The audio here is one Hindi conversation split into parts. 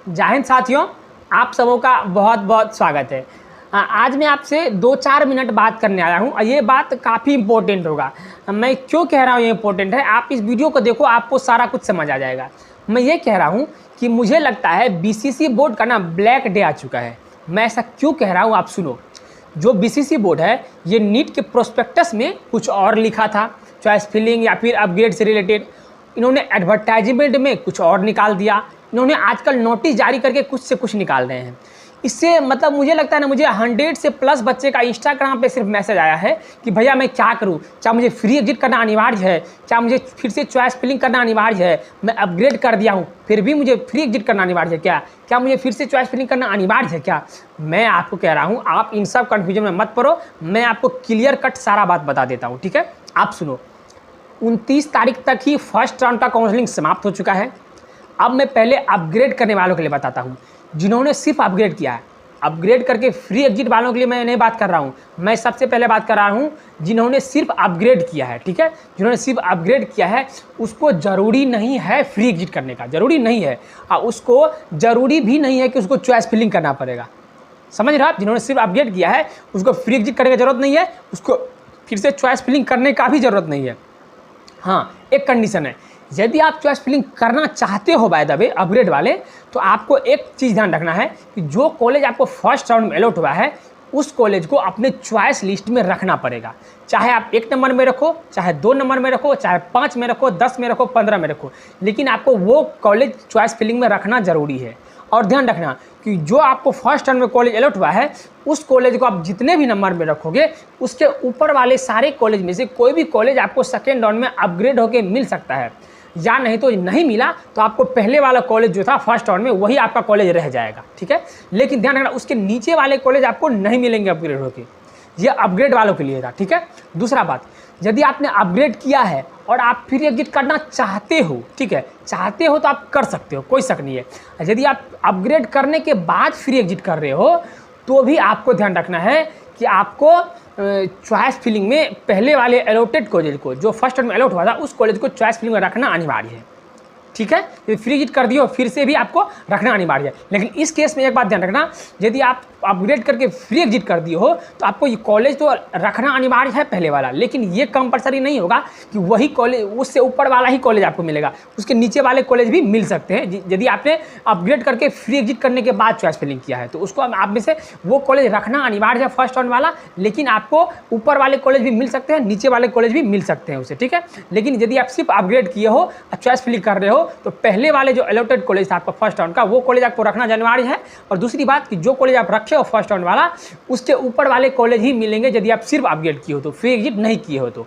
जय हिंद साथियों, आप सबों का बहुत बहुत स्वागत है। आज मैं आपसे 2-4 मिनट बात करने आया हूँ और ये बात काफ़ी इम्पोर्टेंट होगा। मैं क्यों कह रहा हूँ ये इम्पोर्टेंट है, आप इस वीडियो को देखो, आपको सारा कुछ समझ आ जाएगा। मैं ये कह रहा हूँ कि मुझे लगता है बीसीसी बोर्ड का ना ब्लैक डे आ चुका है। मैं ऐसा क्यों कह रहा हूँ आप सुनो। जो बीसीसी बोर्ड है ये नीट के प्रोस्पेक्टस में कुछ और लिखा था, चॉइस फिलिंग या फिर अपग्रेड से रिलेटेड। इन्होंने एडवर्टाइजमेंट में कुछ और निकाल दिया। इन्होंने आजकल नोटिस जारी करके कुछ से कुछ निकाल रहे हैं। इससे मतलब मुझे लगता है ना, मुझे 100 से प्लस बच्चे का इंस्टाग्राम पे सिर्फ मैसेज आया है कि भैया मैं क्या करूं, क्या मुझे फ्री एग्जिट करना अनिवार्य है, क्या मुझे फिर से चॉइस फिलिंग करना अनिवार्य है, मैं अपग्रेड कर दिया हूं फिर भी मुझे फ्री एग्जिट करना अनिवार्य है क्या, क्या मुझे फिर से चॉइस फिलिंग करना अनिवार्य है क्या। मैं आपको कह रहा हूँ आप इन सब कन्फ्यूजन में मत पड़ो, मैं आपको क्लियर कट सारा बात बता देता हूँ। ठीक है, आप सुनो। 29 तारीख तक ही फर्स्ट राउंड का काउंसलिंग समाप्त हो चुका है। अब मैं पहले अपग्रेड करने वालों के लिए बताता हूँ, जिन्होंने सिर्फ अपग्रेड किया है। अपग्रेड करके फ्री एग्जिट वालों के लिए मैं नहीं बात कर रहा हूँ, मैं सबसे पहले बात कर रहा हूँ जिन्होंने सिर्फ अपग्रेड किया है। ठीक है, जिन्होंने सिर्फ अपग्रेड किया है उसको ज़रूरी नहीं है फ्री एग्जिट करने का, ज़रूरी नहीं है। और उसको ज़रूरी भी नहीं है कि उसको चॉइस फिलिंग करना पड़ेगा। समझ रहे हो आप, जिन्होंने सिर्फ अपग्रेड किया है उसको फ्री एग्जिट करने की ज़रूरत नहीं है, उसको फिर से चॉइस फिलिंग करने का भी ज़रूरत नहीं है। हाँ, एक कंडीशन है, यदि आप चॉइस फिलिंग करना चाहते हो बाय द वे अपग्रेड वाले, तो आपको एक चीज़ ध्यान रखना है कि जो कॉलेज आपको फर्स्ट राउंड में अलॉट हुआ है उस कॉलेज को अपने चॉइस लिस्ट में रखना पड़ेगा। चाहे आप 1 नंबर में रखो, चाहे 2 नंबर में रखो, चाहे 5 में रखो, 10 में रखो, 15 में रखो, लेकिन आपको वो कॉलेज चॉइस फिलिंग में रखना ज़रूरी है। और ध्यान रखना कि जो आपको फर्स्ट राउंड में कॉलेज अलॉट हुआ है उस कॉलेज को आप जितने भी नंबर में रखोगे उसके ऊपर वाले सारे कॉलेज में से कोई भी कॉलेज आपको सेकेंड राउंड में अपग्रेड होकर मिल सकता है, या नहीं तो नहीं मिला तो आपको पहले वाला कॉलेज जो था फर्स्ट राउंड में वही आपका कॉलेज रह जाएगा। ठीक है, लेकिन ध्यान रखना उसके नीचे वाले कॉलेज आपको नहीं मिलेंगे अपग्रेड होके, ये अपग्रेड वालों के लिए था। ठीक है, दूसरा बात, यदि आपने अपग्रेड किया है और आप फ्री एग्जिट करना चाहते हो, ठीक है, चाहते हो तो आप कर सकते हो, कोई शक नहीं है। यदि आप अपग्रेड करने के बाद फ्री एग्जिट कर रहे हो तो भी आपको ध्यान रखना है कि आपको चॉइस फिलिंग में पहले वाले अलॉटेड कॉलेज को, जो फर्स्ट में अलॉट हुआ था उस कॉलेज को चॉइस फिलिंग में रखना अनिवार्य है। ठीक है, यदि फ्री एग्जिट कर दियो फिर से भी आपको रखना अनिवार्य है। लेकिन इस केस में एक बात ध्यान रखना, यदि आप अपग्रेड करके फ्री एग्जिट कर दिए हो तो आपको ये कॉलेज तो रखना अनिवार्य है पहले वाला, लेकिन ये कंपलसरी नहीं होगा कि वही कॉलेज, उससे ऊपर वाला ही कॉलेज आपको मिलेगा, उसके नीचे वाले कॉलेज भी मिल सकते हैं। यदि आपने अपग्रेड करके फ्री एग्जिट करने के बाद चॉइस फिलिंग किया है तो उसको आप में से वो कॉलेज रखना अनिवार्य है फर्स्ट राउंड वाला, लेकिन आपको ऊपर वाले कॉलेज भी मिल सकते हैं, नीचे वाले कॉलेज भी मिल सकते हैं उसे। ठीक है, लेकिन यदि आप सिर्फ अपग्रेड किए हो और चॉइस फिलिंग कर रहे हो तो पहले वाले जो अलॉटेड कॉलेज था आपका फर्स्ट राउंड का वो कॉलेज आपको रखना अनिवार्य है। और दूसरी बात कि जो कॉलेज आप रखे हो फर्स्ट राउंड वाला उसके ऊपर वाले कॉलेज ही मिलेंगे यदि आप सिर्फ अपग्रेड किए हो, तो फ्री एग्जिट नहीं किए हो तो।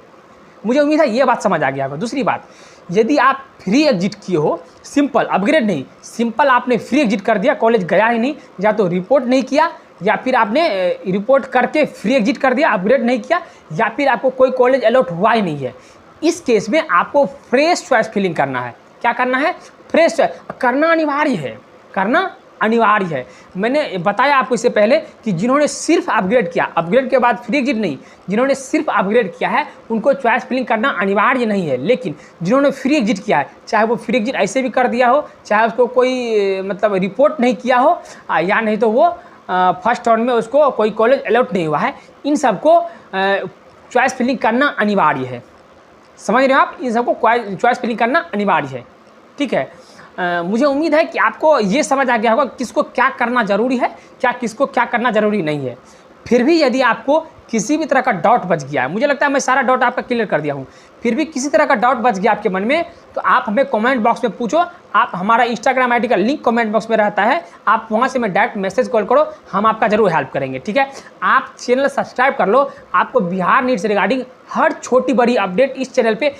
मुझे उम्मीद है ये बात समझ आ गया होगा। दूसरी बात, यदि आप फ्री एग्जिट किए हो, सिंपल अपग्रेड नहीं, सिंपल आपने फ्री एग्जिट कर दिया, कॉलेज गया ही नहीं, या तो रिपोर्ट नहीं किया या फिर आपने रिपोर्ट करके फ्री एग्जिट कर दिया, अपग्रेड नहीं किया, या फिर आपको कोई कॉलेज अलॉट हुआ ही नहीं है, इस केस में आपको फ्रेश चॉइस फिलिंग करना है। क्या करना है? फ्रेश करना अनिवार्य है, करना अनिवार्य है। मैंने बताया आपको इससे पहले कि जिन्होंने सिर्फ अपग्रेड किया, अपग्रेड के बाद फ्री एग्जिट नहीं, जिन्होंने सिर्फ अपग्रेड किया है उनको चॉइस फिलिंग करना अनिवार्य नहीं है। लेकिन जिन्होंने फ्री एग्जिट किया है, चाहे वो फ्री एग्जिट ऐसे भी कर दिया हो, चाहे उसको कोई मतलब रिपोर्ट नहीं किया हो, या नहीं तो वो फर्स्ट राउंड में उसको कोई कॉलेज अलॉट नहीं हुआ है, इन सबको चॉइस फिलिंग करना अनिवार्य है। समझ रहे हो आप, इन सबको चॉइस फिलिंग करना अनिवार्य है। ठीक है, मुझे उम्मीद है कि आपको ये समझ आ गया होगा किसको क्या करना ज़रूरी है, क्या किसको क्या करना ज़रूरी नहीं है। फिर भी यदि आपको किसी भी तरह का डाउट बच गया है, मुझे लगता है मैं सारा डाउट आपका क्लियर कर दिया हूँ, फिर भी किसी तरह का डाउट बच गया आपके मन में तो आप हमें कमेंट बॉक्स में पूछो। आप हमारा इंस्टाग्राम आईडी का लिंक कमेंट बॉक्स में रहता है, आप वहाँ से मैं डायरेक्ट मैसेज कॉल करो, हम आपका जरूर हेल्प करेंगे। ठीक है, आप चैनल सब्सक्राइब कर लो, आपको बिहार नीट से रिगार्डिंग हर छोटी बड़ी अपडेट इस चैनल पर